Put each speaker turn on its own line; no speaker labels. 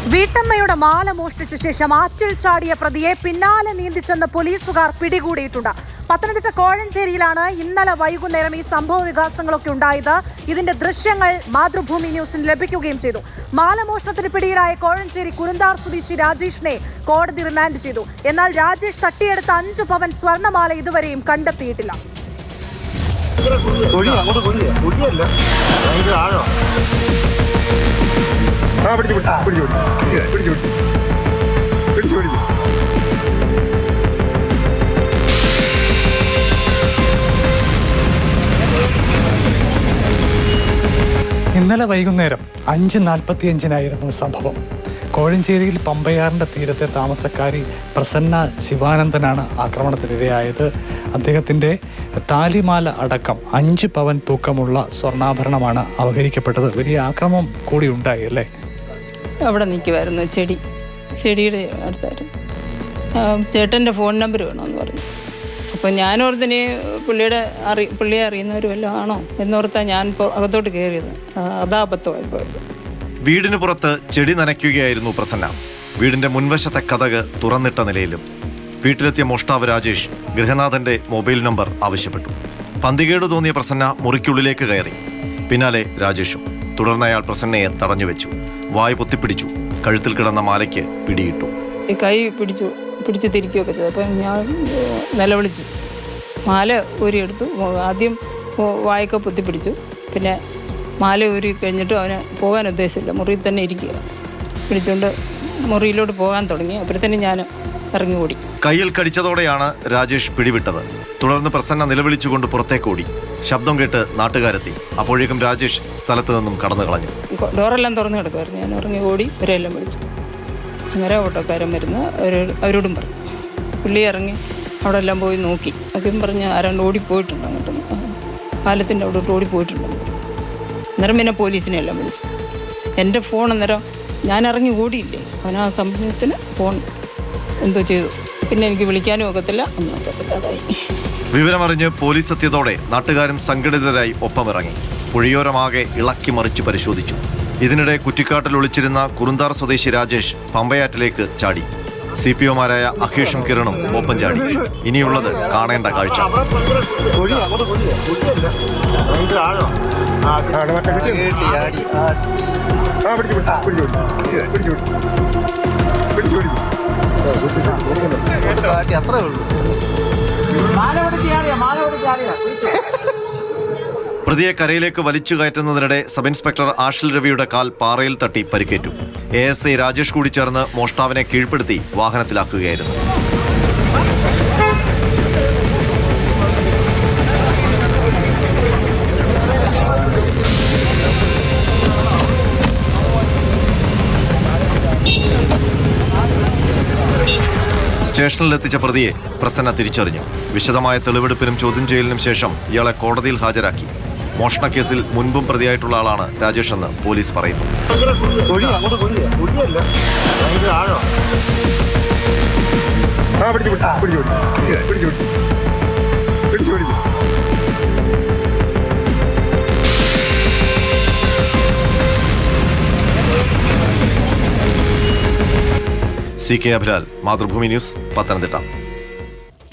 വീട്ടമ്മയുടെ മാല മോഷ്ടിച്ച ശേഷം ആറ്റിൽ ചാടിയ പ്രതിയെ പിന്നാലെ നീന്തിച്ചെന്ന് പോലീസുകാർ പിടികൂടിയിട്ടുണ്ട്. പത്തനംതിട്ട കോഴഞ്ചേരിയിലാണ് ഇന്നലെ വൈകുന്നേരം ഈ സംഭവ വികാസങ്ങളൊക്കെ ഉണ്ടായത്. ഇതിന്റെ ദൃശ്യങ്ങൾ മാതൃഭൂമി ന്യൂസിന് ലഭിക്കുകയും ചെയ്തു. മാലമോഷണത്തിന് പിടിയിലായ കോഴഞ്ചേരി കുരുന്താർ സ്വദേശി രാജേഷിനെ കോടതി റിമാൻഡ് ചെയ്തു. എന്നാൽ രാജേഷ് തട്ടിയെടുത്ത 5 പവൻ സ്വർണ്ണമാല ഇതുവരെയും കണ്ടെത്തിയിട്ടില്ല.
ഇന്നലെ വൈകുന്നേരം 5:45 സംഭവം. കോഴഞ്ചേരിയിൽ പമ്പയാറിൻ്റെ തീരത്തെ താമസക്കാരി പ്രസന്ന ശിവാനന്ദനാണ് ആക്രമണത്തിനിരയായത്. അദ്ദേഹത്തിൻ്റെ താലിമാല അടക്കം 5 പവൻ തൂക്കമുള്ള സ്വർണ്ണാഭരണമാണ് അപഹരിക്കപ്പെട്ടത്. വലിയ ആക്രമണം കൂടി ഉണ്ടായി അല്ലേ?
അവിടെ നിൽക്കുമായിരുന്നു, ചെടിയുടെ അടുത്തായിരുന്നു. ചേട്ടൻ്റെ ഫോൺ നമ്പർ വേണമെന്ന് പറഞ്ഞു. അപ്പോൾ ഞാനോർത്തിന് പുള്ളിയെ അറിയുന്നവരും വല്ലതും ആണോ എന്നോർത്താ ഞാൻ അകത്തോട്ട് കയറിയത്. അതാ അബദ്ധമായി പോയത്.
വീടിന് പുറത്ത് ചെടി നനയ്ക്കുകയായിരുന്നു പ്രസന്ന. വീടിന്റെ മുൻവശത്തെ കതക് തുറന്നിട്ട നിലയിലും. വീട്ടിലെത്തിയ മോഷ്ടാവ് രാജേഷ് ഗൃഹനാഥന്റെ മൊബൈൽ നമ്പർ ആവശ്യപ്പെട്ടു. പന്തികേട് തോന്നിയ പ്രസന്ന മുറിക്കുള്ളിലേക്ക് കയറി. പിന്നാലെ രാജേഷും. തുടർന്ന് അയാൾ പ്രസന്നയെ തടഞ്ഞുവെച്ചു. വായ് പൊത്തിപ്പിടിച്ചു. കഴുത്തിൽ കിടന്ന മാലയ്ക്ക് പിടിയിട്ടു.
കൈ പിടിച്ച് തിരിക്കുകയൊക്കെ ചെയ്തു. അപ്പം ഞാൻ നിലവിളിച്ചു. മാല ഊരിയെടുത്തു. ആദ്യം വായൊക്കെ പൊത്തിപ്പിടിച്ചു. പിന്നെ മാല ഊരി കഴിഞ്ഞിട്ട് അവന് പോകാൻ ഉദ്ദേശമില്ല, മുറിയിൽ തന്നെ ഇരിക്കുക. പിടിച്ചുകൊണ്ട് മുറിയിലോട്ട് പോകാൻ തുടങ്ങി. അപ്പോഴത്തേനും ഞാൻ ഇറങ്ങി ഓടി.
കയ്യിൽ കടിച്ചതോടെയാണ് രാജേഷ് പിടിവിട്ടത്. തുടർന്ന് പ്രസന്ന നിലവിളിച്ചുകൊണ്ട് പുറത്തേക്കോടി. ശബ്ദം കേട്ട് നാട്ടുകാരെത്തി. അപ്പോഴേക്കും രാജേഷ് സ്ഥലത്ത് നിന്നും കടന്നു കളഞ്ഞു.
ഡോറെല്ലാം തുറന്നു കിടക്കുമായിരുന്നു. ഞാൻ ഇറങ്ങി ഓടി ഇവരെല്ലാം വിളിച്ചു. അന്നേരം ഓട്ടോക്കാരൻ വരുന്ന അവരോടും പറഞ്ഞു. പുള്ളി ഇറങ്ങി അവിടെ എല്ലാം പോയി നോക്കി. ആദ്യം പറഞ്ഞ് ആരാണ്ട് ഓടിപ്പോയിട്ടുണ്ട്, അങ്ങോട്ട് പാലത്തിൻ്റെ അവിടോട്ട് ഓടിപ്പോയിട്ടുണ്ടെന്ന്. അന്നേരം പിന്നെ പോലീസിനെ എല്ലാം വിളിച്ചു. എൻ്റെ ഫോൺ അന്നേരം ഞാൻ ഇറങ്ങി ഓടിയില്ലേ, അവൻ ആ സംഭവത്തിന് ഫോൺ എന്തോ ചെയ്തു. പിന്നെ എനിക്ക് വിളിക്കാനും ഒക്കത്തില്ല, ഒന്നും ഒക്കത്തില്ല. അതായി.
വിവരമറിഞ്ഞ് പോലീസ് എത്തിയതോടെ നാട്ടുകാരും സംഘടിതരായി ഒപ്പമിറങ്ങി. പുഴയോരമാകെ ഇളക്കി മറിച്ച് പരിശോധിച്ചു. ഇതിനിടെ കുറ്റിക്കാട്ടിൽ ഒളിച്ചിരുന്ന കുറുന്താർ സ്വദേശി രാജേഷ് പമ്പയാറ്റിലേക്ക് ചാടി. CPOമാരായ അഖേഷും കിരണും ഒപ്പം ചാടി. ഇനിയുള്ളത് കാണേണ്ട കാഴ്ച. പ്രതിയെ കരയിലേക്ക് വലിച്ചു കയറ്റുന്നതിനിടെ സബ് ഇൻസ്പെക്ടർ ആഷിൽ രവിയുടെ കാൽ പാറയിൽ തട്ടി പരിക്കേറ്റു. ASI രാജേഷ് കൂടി ചേർന്ന് മോഷ്ടാവിനെ കീഴ്പ്പെടുത്തി വാഹനത്തിലാക്കുകയായിരുന്നു. സ്റ്റേഷനിലെത്തിച്ച പ്രതിയെ പ്രസന്ന തിരിച്ചറിഞ്ഞു. വിശദമായ തെളിവെടുപ്പിനും ചോദ്യം ചെയ്യലിനും ശേഷം ഇയാളെ കോടതിയിൽ ഹാജരാക്കി. മോഷണക്കേസിൽ മുൻപും പ്രതിയായിട്ടുള്ള ആളാണ് രാജേഷ് എന്ന് പോലീസ് പറയുന്നു. CK Abhilal, Mathrubhumi news, Pathanamthitta.